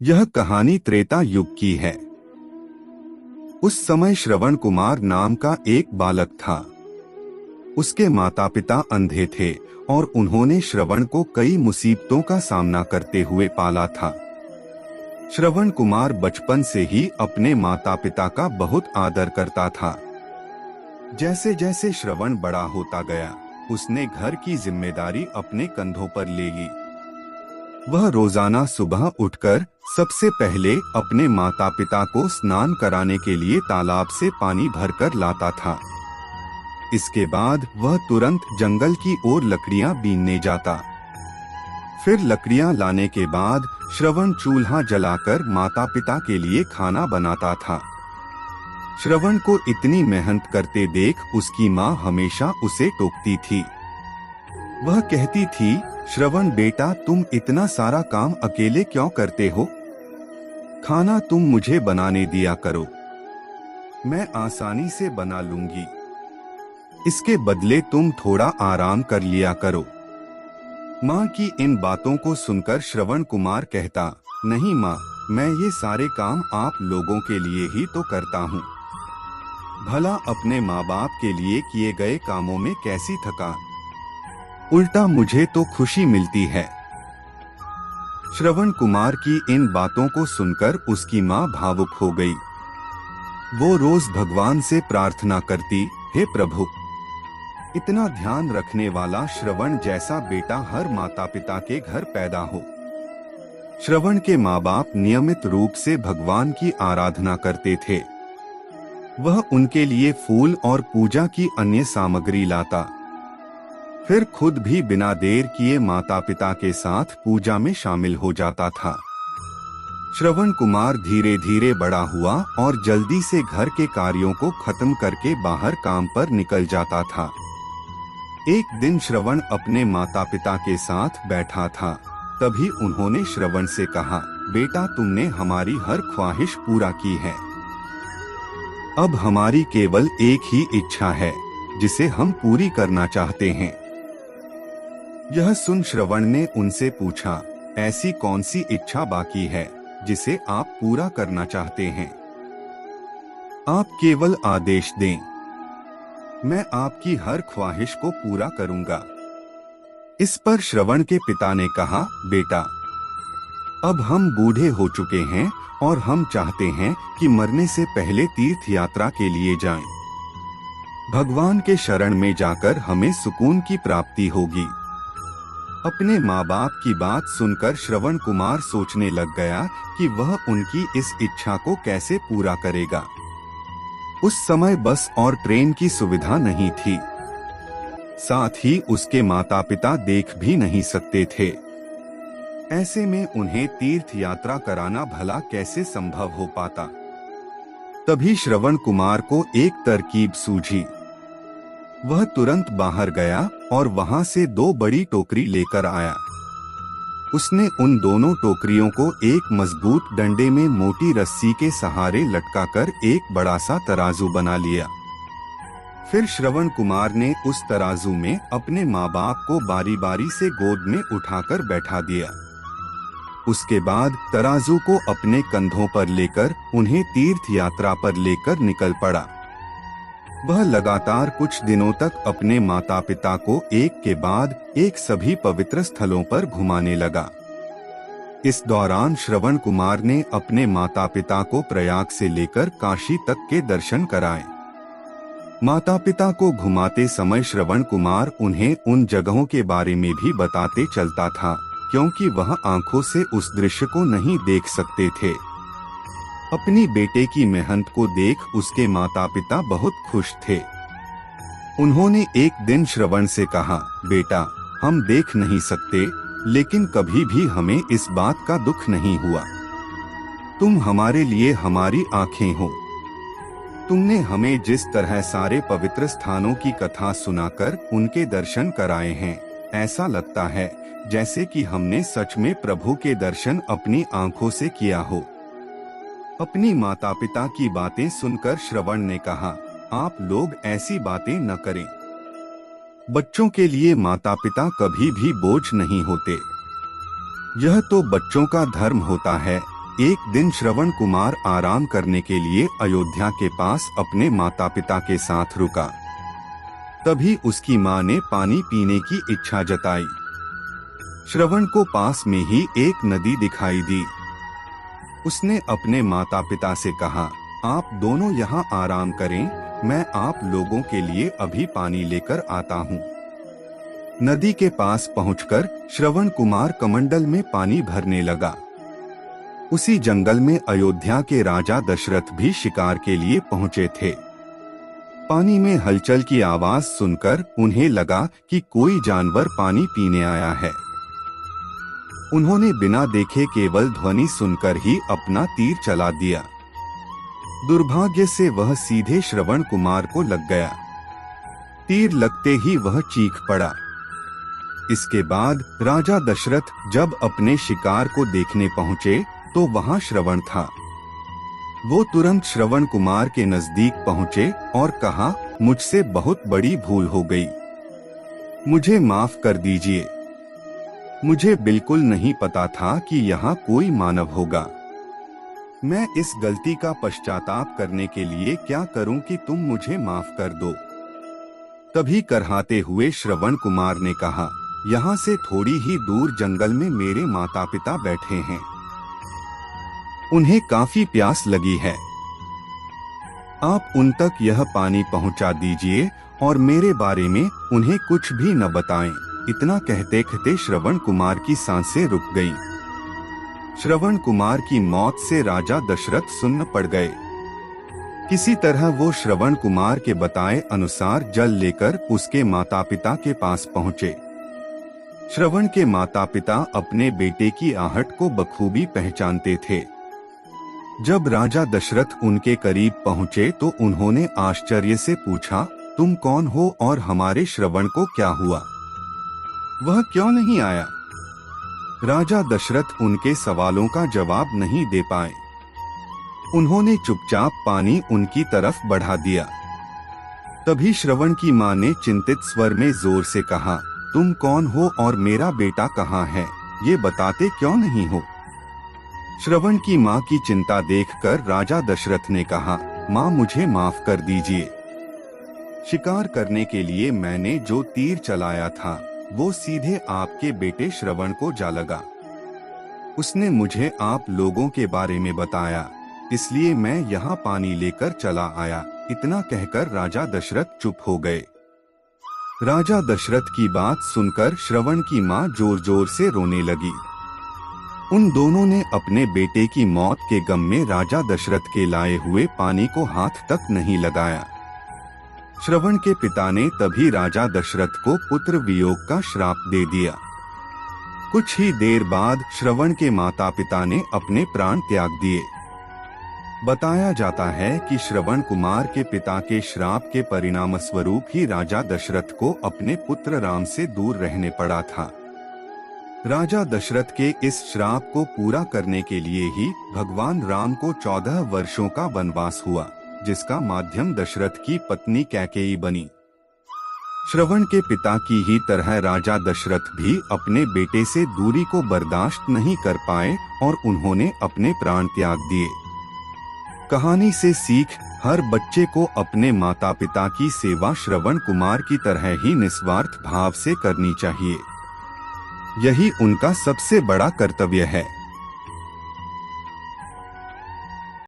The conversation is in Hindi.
यह कहानी त्रेता युग की है। उस समय श्रवण कुमार नाम का एक बालक था। उसके माता पिता अंधे थे और उन्होंने श्रवण को कई मुसीबतों का सामना करते हुए पाला था। श्रवण कुमार बचपन से ही अपने माता पिता का बहुत आदर करता था। जैसे जैसे श्रवण बड़ा होता गया, उसने घर की जिम्मेदारी अपने कंधों पर ले ली। वह रोजाना सुबह उठकर सबसे पहले अपने माता पिता को स्नान कराने के लिए तालाब से पानी भरकर लाता था। इसके बाद वह तुरंत जंगल की ओर लकड़ियां बीनने जाता। फिर लकड़ियां लाने के बाद श्रवण चूल्हा जलाकर माता पिता के लिए खाना बनाता था। श्रवण को इतनी मेहनत करते देख उसकी माँ हमेशा उसे टोकती थी। वह कहती थी, श्रवण बेटा, तुम इतना सारा काम अकेले क्यों करते हो? खाना तुम मुझे बनाने दिया करो, मैं आसानी से बना लूंगी। इसके बदले तुम थोड़ा आराम कर लिया करो। माँ की इन बातों को सुनकर श्रवण कुमार कहता, नहीं माँ, मैं ये सारे काम आप लोगों के लिए ही तो करता हूँ। भला अपने माँ बाप के लिए किए गए कामों में कैसी थकान, उल्टा मुझे तो खुशी मिलती है। श्रवण कुमार की इन बातों को सुनकर उसकी माँ भावुक हो गई। वो रोज भगवान से प्रार्थना करती, हे प्रभु, इतना ध्यान रखने वाला श्रवण जैसा बेटा हर माता पिता के घर पैदा हो। श्रवण के माँ बाप नियमित रूप से भगवान की आराधना करते थे। वह उनके लिए फूल और पूजा की अन्य सामग्री लाता, फिर खुद भी बिना देर किए माता पिता के साथ पूजा में शामिल हो जाता था। श्रवण कुमार धीरे धीरे बड़ा हुआ और जल्दी से घर के कार्यों को खत्म करके बाहर काम पर निकल जाता था। एक दिन श्रवण अपने माता पिता के साथ बैठा था। तभी उन्होंने श्रवण से कहा, बेटा, तुमने हमारी हर ख्वाहिश पूरा की है। अब हमारी केवल एक ही इच्छा है जिसे हम पूरी करना चाहते हैं। यह सुन श्रवण ने उनसे पूछा, ऐसी कौन सी इच्छा बाकी है जिसे आप पूरा करना चाहते हैं? आप केवल आदेश दें, मैं आपकी हर ख्वाहिश को पूरा करूंगा। इस पर श्रवण के पिता ने कहा, बेटा, अब हम बूढ़े हो चुके हैं और हम चाहते हैं कि मरने से पहले तीर्थ यात्रा के लिए जाएं। भगवान के शरण में जाकर हमें सुकून की प्राप्ति होगी। अपने माँ बाप की बात सुनकर श्रवण कुमार सोचने लग गया कि वह उनकी इस इच्छा को कैसे पूरा करेगा। उस समय बस और ट्रेन की सुविधा नहीं थी, साथ ही उसके माता पिता देख भी नहीं सकते थे। ऐसे में उन्हें तीर्थ यात्रा कराना भला कैसे संभव हो पाता। तभी श्रवण कुमार को एक तरकीब सूझी। वह तुरंत बाहर गया और वहां से 2 बड़ी टोकरी लेकर आया। उसने उन दोनों टोकरियों को एक मजबूत डंडे में मोटी रस्सी के सहारे लटकाकर एक बड़ा सा तराजू बना लिया। फिर श्रवण कुमार ने उस तराजू में अपने माँ बाप को बारी बारी से गोद में उठाकर बैठा दिया। उसके बाद तराजू को अपने कंधों पर लेकर उन्हें तीर्थ यात्रा पर लेकर निकल पड़ा। वह लगातार कुछ दिनों तक अपने माता पिता को एक के बाद एक सभी पवित्र स्थलों पर घुमाने लगा। इस दौरान श्रवण कुमार ने अपने माता पिता को प्रयाग से लेकर काशी तक के दर्शन कराए। माता पिता को घुमाते समय श्रवण कुमार उन्हें उन जगहों के बारे में भी बताते चलता था, क्योंकि वह आंखों से उस दृश्य को नहीं देख सकते थे। अपनी बेटे की मेहनत को देख उसके माता पिता बहुत खुश थे। उन्होंने एक दिन श्रवण से कहा, बेटा, हम देख नहीं सकते, लेकिन कभी भी हमें इस बात का दुख नहीं हुआ। तुम हमारे लिए हमारी आंखें हो। तुमने हमें जिस तरह सारे पवित्र स्थानों की कथा सुनाकर उनके दर्शन कराए हैं, ऐसा लगता है जैसे कि हमने सच में प्रभु के दर्शन अपनी आंखों से किया हो। अपनी माता पिता की बातें सुनकर श्रवण ने कहा, आप लोग ऐसी बातें न करें। बच्चों के लिए माता पिता कभी भी बोझ नहीं होते। यह तो बच्चों का धर्म होता है एक दिन श्रवण कुमार आराम करने के लिए अयोध्या के पास अपने माता पिता के साथ रुका। तभी उसकी माँ ने पानी पीने की इच्छा जताई। श्रवण को पास में ही एक नदी दिखाई दी। उसने अपने माता पिता से कहा, आप दोनों यहाँ आराम करें, मैं आप लोगों के लिए अभी पानी लेकर आता हूँ। नदी के पास पहुंचकर श्रवण कुमार कमंडल में पानी भरने लगा। उसी जंगल में अयोध्या के राजा दशरथ भी शिकार के लिए पहुंचे थे। पानी में हलचल की आवाज सुनकर उन्हें लगा कि कोई जानवर पानी पीने आया है। उन्होंने बिना देखे केवल ध्वनि सुनकर ही अपना तीर चला दिया। दुर्भाग्य से वह सीधे श्रवण कुमार को लग गया। तीर लगते ही वह चीख पड़ा। इसके बाद राजा दशरथ जब अपने शिकार को देखने पहुंचे तो वहां श्रवण था। वो तुरंत श्रवण कुमार के नजदीक पहुंचे और कहा, मुझसे बहुत बड़ी भूल हो गई, मुझे माफ कर दीजिए। मुझे बिल्कुल नहीं पता था कि यहाँ कोई मानव होगा। मैं इस गलती का पश्चाताप करने के लिए क्या करूं कि तुम मुझे माफ कर दो। तभी करहाते हुए श्रवण कुमार ने कहा, यहाँ से थोड़ी ही दूर जंगल में मेरे माता पिता बैठे हैं। उन्हें काफी प्यास लगी है। आप उन तक यह पानी पहुंचा दीजिए और मेरे बारे में उन्हें कुछ भी न बताएं। इतना कहते कहते श्रवण कुमार की सांसें रुक गईं। श्रवण कुमार की मौत से राजा दशरथ सुन्न पड़ गए। किसी तरह वो श्रवण कुमार के बताए अनुसार जल लेकर उसके माता पिता के पास पहुंचे। श्रवण के माता पिता अपने बेटे की आहट को बखूबी पहचानते थे। जब राजा दशरथ उनके करीब पहुंचे तो उन्होंने आश्चर्य से पूछा, तुम कौन हो और हमारे श्रवण को क्या हुआ? वह क्यों नहीं आया? राजा दशरथ उनके सवालों का जवाब नहीं दे पाए। उन्होंने चुपचाप पानी उनकी तरफ बढ़ा दिया। तभी श्रवण की मां ने चिंतित स्वर में जोर से कहा, तुम कौन हो और मेरा बेटा कहाँ है? ये बताते क्यों नहीं हो? श्रवण की मां की चिंता देखकर राजा दशरथ ने कहा, मां मुझे माफ कर दीजिए। शिकार करने के लिए मैंने जो तीर चलाया था वो सीधे आपके बेटे श्रवण को जा लगा। उसने मुझे आप लोगों के बारे में बताया, इसलिए मैं यहाँ पानी लेकर चला आया। इतना कहकर राजा दशरथ चुप हो गए। राजा दशरथ की बात सुनकर श्रवण की मां जोर जोर से रोने लगी। उन दोनों ने अपने बेटे की मौत के गम में राजा दशरथ के लाए हुए पानी को हाथ तक नहीं लगाया। श्रवण के पिता ने तभी राजा दशरथ को पुत्र वियोग का श्राप दे दिया। कुछ ही देर बाद श्रवण के माता पिता ने अपने प्राण त्याग दिए। बताया जाता है कि श्रवण कुमार के पिता के श्राप के परिणाम स्वरूप ही राजा दशरथ को अपने पुत्र राम से दूर रहने पड़ा था। राजा दशरथ के इस श्राप को पूरा करने के लिए ही भगवान राम को 14 वर्षों का वनवास हुआ, जिसका माध्यम दशरथ की पत्नी कैकेयी बनी। श्रवण के पिता की ही तरह राजा दशरथ भी अपने बेटे से दूरी को बर्दाश्त नहीं कर पाए और उन्होंने अपने प्राण त्याग दिए। कहानी से सीख, हर बच्चे को अपने माता पिता की सेवा श्रवण कुमार की तरह ही निस्वार्थ भाव से करनी चाहिए। यही उनका सबसे बड़ा कर्तव्य है।